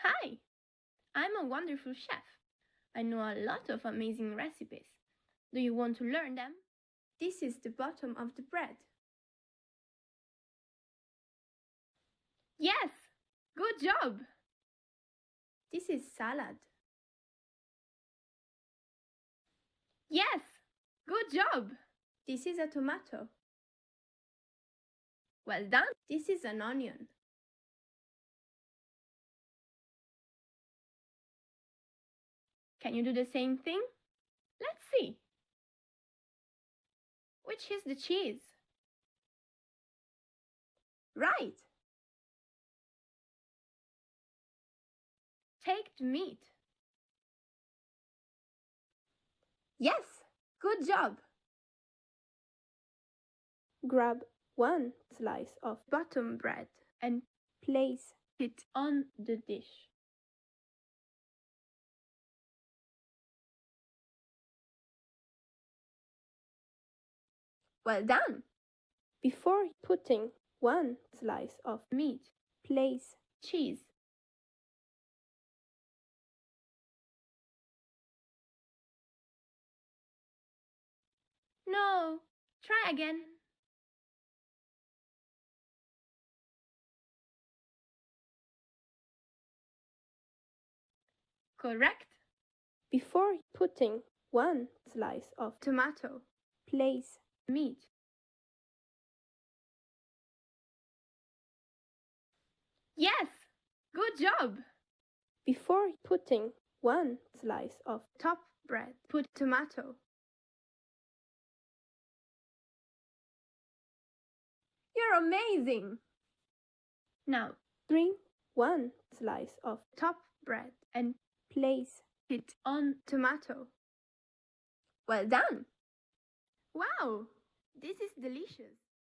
Hi, I'm a wonderful chef. I know a lot of amazing recipes. Do you want to learn them? This is the bottom of the bread. Yes, good job. This is salad. Yes, good job. This is a tomato. Well done. This is an onion. Can you do the same thing? Let's see. Which is the cheese? Right. Take the meat. Yes, good job. Grab one slice of bottom bread and place it on the dish. Well done! Before putting one slice of meat, place cheese. No, try again. Correct. Before putting one slice of tomato, place meat. Yes, good job. Before putting one slice of top bread, put tomato. You're amazing! Now, bring one slice of top bread and place it on tomato. Well done! Wow, this is delicious!